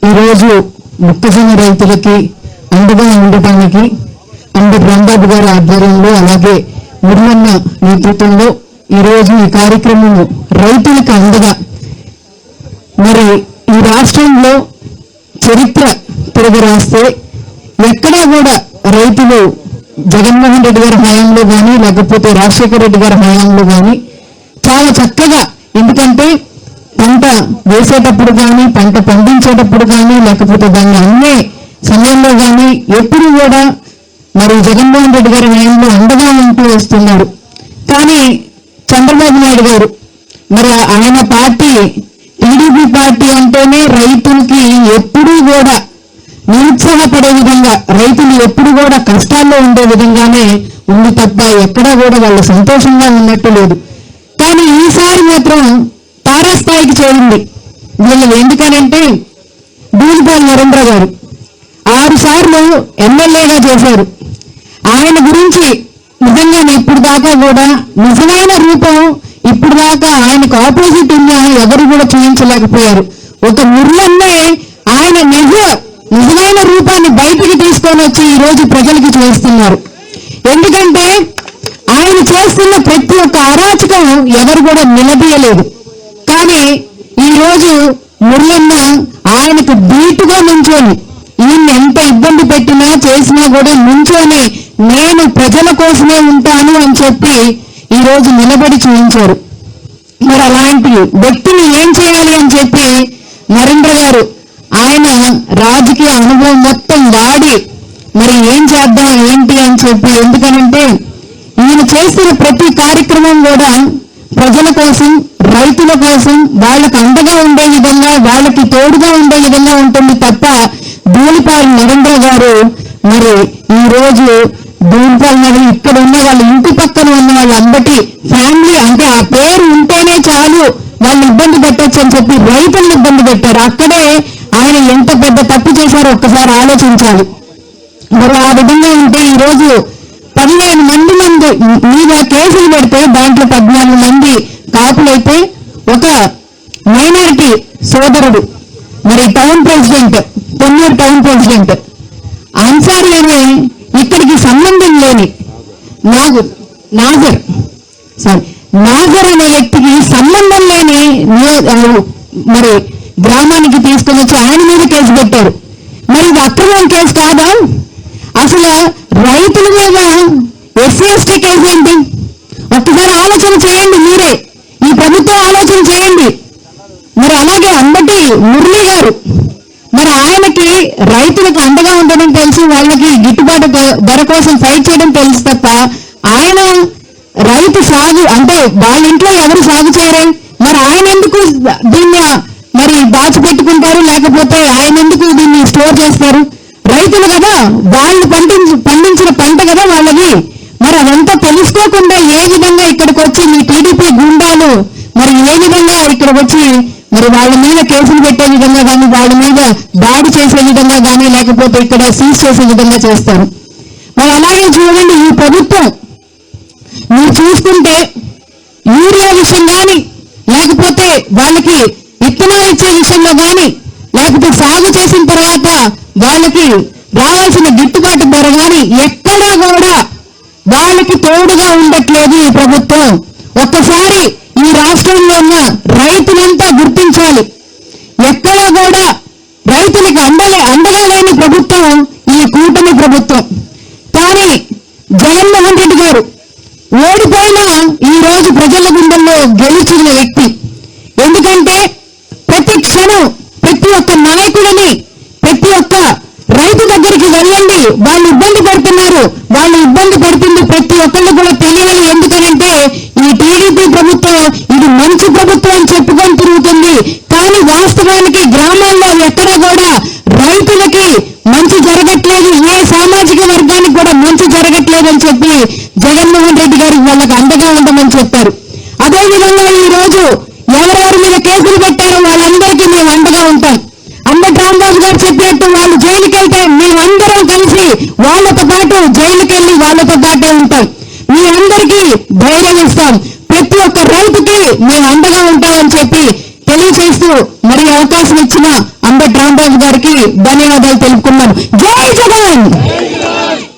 ఈరోజు మొక్కజొన్న రైతులకి అండగా ఉండటానికి అంబటి రాంబాబు గారి ఆధ్వర్యంలో అలాగే మురళన్న నేతృత్వంలో ఈరోజు ఈ కార్యక్రమం రైతులకు అండగా మరి ఈ రాష్ట్రంలో చరిత్ర తిరిగి రాస్తే ఎక్కడా కూడా రైతులు జగన్మోహన్ రెడ్డి గారి హయాంలో కానీ లేకపోతే రాజశేఖర రెడ్డి గారి హయాంలో కానీ చాలా చక్కగా, ఎందుకంటే పంట వేసేటప్పుడు కానీ పంట పండించేటప్పుడు కానీ లేకపోతే దాన్ని అమ్మే సమయంలో కానీ ఎప్పుడు కూడా మరి జగన్మోహన్ రెడ్డి గారి హయాంలో అండగా ఉంటూ వస్తున్నారు. కానీ చంద్రబాబు నాయుడు గారు మరి ఆయన పార్టీ టీడీపీ పార్టీ అంటేనే రైతులకి ఎప్పుడూ కూడా నిరుత్సాహపడే విధంగా, రైతులు ఎప్పుడు కూడా కష్టాల్లో ఉండే విధంగానే ఉంది తప్ప ఎక్కడా కూడా వాళ్ళు సంతోషంగా ఉన్నట్టు లేదు. కానీ ఈసారి మాత్రం తారాస్థాయికి చేరింది వీళ్ళు. ఎందుకనంటే దూలిపాల్ నరేంద్ర గారు 6 సార్లు ఎమ్మెల్యేగా చేశారు. ఆయన గురించి నిజంగానే ఇప్పుడు దాకా కూడా నిజమైన రూపం ఇప్పుడు దాకా ఆయనకు ఆపోజిట్ ఉన్న ఎవరు కూడా చూపించలేకపోయారు. ఒక మురళన్నే ఆయన నిజమైన రూపాన్ని బయటికి తీసుకొని వచ్చి ఈ రోజు ప్రజలకి చూస్తున్నారు. ఎందుకంటే ఆయన చేస్తున్న ప్రతి ఒక్క అరాచకం ఎవరు కూడా నిలదీయలేదు. కానీ ఈ రోజు మురళన్న ఆయనకు ధీటుగా నుంచొని ఈయన్ని ఎంత ఇబ్బంది పెట్టినా చేసినా కూడా నుంచొని నేను ప్రజల కోసమే ఉంటాను అని చెప్పి ఈ రోజు నిలబడి చూపించారు. మరి అలాంటి వ్యక్తిని ఏం చేయాలి అని చెప్పి నరేంద్ర గారు ఆయన రాజకీయ అనుభవం మొత్తం వాడి మరి ఏం చేద్దాం ఏంటి అని చెప్పి, ఎందుకనంటే ఈయన చేస్తున్న ప్రతి కార్యక్రమం కూడా ప్రజల కోసం, రైతుల కోసం, వాళ్ళకి అండగా ఉండే విధంగా, వాళ్ళకి తోడుగా ఉండే విధంగా ఉంటుంది తప్ప దూలిపాల్ నరేంద్ర గారు మరి ఈ రోజు దూలిపాల్ నగర్ ఇక్కడ ఉన్న వాళ్ళ ఇంటి పక్కన ఉన్న వాళ్ళ అంబటి ఫ్యామిలీ అంటే ఆ పేరు ఉంటేనే చాలు వాళ్ళు ఇబ్బంది పెట్టచ్చు అని చెప్పి రైతులను ఇబ్బంది పెట్టారు. అక్కడే ఆయన ఎంత పెద్ద తప్పు చేశారో ఒక్కసారి ఆలోచించాలి. మరి ఆ విధంగా ఉంటే ఈ రోజు 15 మంది మీద కేసులు పెడితే దాంట్లో 14 మంది కాపులైతే ఒక మైనారిటీ సోదరుడు మరి town president, Ponnur town president Ansari అనే ఇక్కడికి సంబంధం లేని నాజర్ అనే వ్యక్తికి సంబంధం లేని మరి గ్రామానికి తీసుకొని వచ్చి ఆయన మీద కేసు పెట్టారు. మరి ఇది అక్రమం కేసు కాదా? అసలు రైతుల మీద ఎస్సీ ఎస్టీ కేసు ఏంటి? ఒక్కసారి ఆలోచన చేయండి, మీరే ఈ ప్రభుత్వం ఆలోచన చేయండి. మరి అలాగే అంబటి మురళి గారు మరి ఆయనకి రైతులకు అండగా ఉండడం తెలుసు, వాళ్ళకి గిట్టుబాటు ధర కోసం ఫైట్ చేయడం తెలుసు తప్ప ఆయన రైతు సాగు అంటే వాళ్ళ ఇంట్లో ఎవరు సాగు చేయరే, మరి ఆయన ఎందుకు దీన్ని మరి దాచిపెట్టుకుంటారు, లేకపోతే ఆయన ఎందుకు దీన్ని స్టోర్ చేస్తారు? రైతులు కదా, వాళ్ళు పండించిన పంట కదా వాళ్ళది. మరి అదంతా తెలుసుకోకుండా ఏ విధంగా ఇక్కడికి వచ్చి మీ టీడీపీ గుండాలు మరి ఏ విధంగా ఇక్కడికి వచ్చి మరి వాళ్ళ మీద కేసులు పెట్టే విధంగా కానీ, వాళ్ళ మీద దాడి చేసే విధంగా కానీ, లేకపోతే ఇక్కడ సీజ్ చేసే విధంగా చేస్తారు. మరి అలాగే చూడండి, ఈ ప్రభుత్వం మీరు చూసుకుంటే యూరియా విషయం కానీ, లేకపోతే వాళ్ళకి విత్తనాలు ఇచ్చే విషయంలో కానీ, లేకపోతే సాగు చేసిన తర్వాత వాళ్ళకి రావాల్సిన గిట్టుబాటు ధర కానీ ఎక్కడా కూడా వాళ్ళకి తోడుగా ఉండట్లేదు ఈ ప్రభుత్వం. ఒక్కసారి ఈ రాష్ట్రంలో ఉన్న రైతులంతా గుర్తించాలి. ఎక్కడా కూడా రైతులకు అండగా లేని ప్రభుత్వం ఈ కూటమి ప్రభుత్వం. కానీ జగన్మోహన్ రెడ్డి గారు ఓడిపోయినా ఈ రోజు ప్రజల గుండెల్లో గెలిచిన వ్యక్తి. ఎందుకంటే ప్రతి క్షణం ప్రతి ఒక్క నాయకుడిని, ప్రతి ఒక్క రైతు దగ్గరికి వెళ్ళండి, వాళ్ళు ఇబ్బంది పడుతున్నారు, వాళ్ళు ఇబ్బంది పడుతుంది ప్రతి ఒక్కళ్ళు కూడా తెలియాలి. ఎందుకనంటే ఈ టీడీపీ ప్రభుత్వం ఇది మంచి ప్రభుత్వం అని చెప్పుకొని తిరుగుతుంది. కానీ వాస్తవానికి గ్రామాల్లో ఎక్కడా కూడా రైతులకి మంచి జరగట్లేదు, ఏ సామాజిక వర్గానికి కూడా మంచి జరగట్లేదు అని చెప్పి జగన్మోహన్ రెడ్డి గారు వాళ్ళకి అండగా ఉండమని చెప్పారు. అదేవిధంగా ఈ రోజు ఎవరెవరి మీద కేసులు పెట్టారో వాళ్ళందరికీ మేము అండగా ఉంటాం. అంబటి రాంబాబు గారు చెప్పినట్టు వాళ్ళు జైలుకి వెళ్తే మేమందరం కలిసి వాళ్ళతో పాటు జైలుకి వెళ్ళి వాళ్ళతో పాటే ఉంటాం. మీ అందరికీ ధైర్యం ఇస్తాం, ప్రతి ఒక్క రైతుకి మేము అండగా ఉంటామని చెప్పి తెలియజేస్తూ మరి అవకాశం ఇచ్చిన అంబటి రాంబాబు గారికి ధన్యవాదాలు తెలుపుకున్నాను. జై జగన్.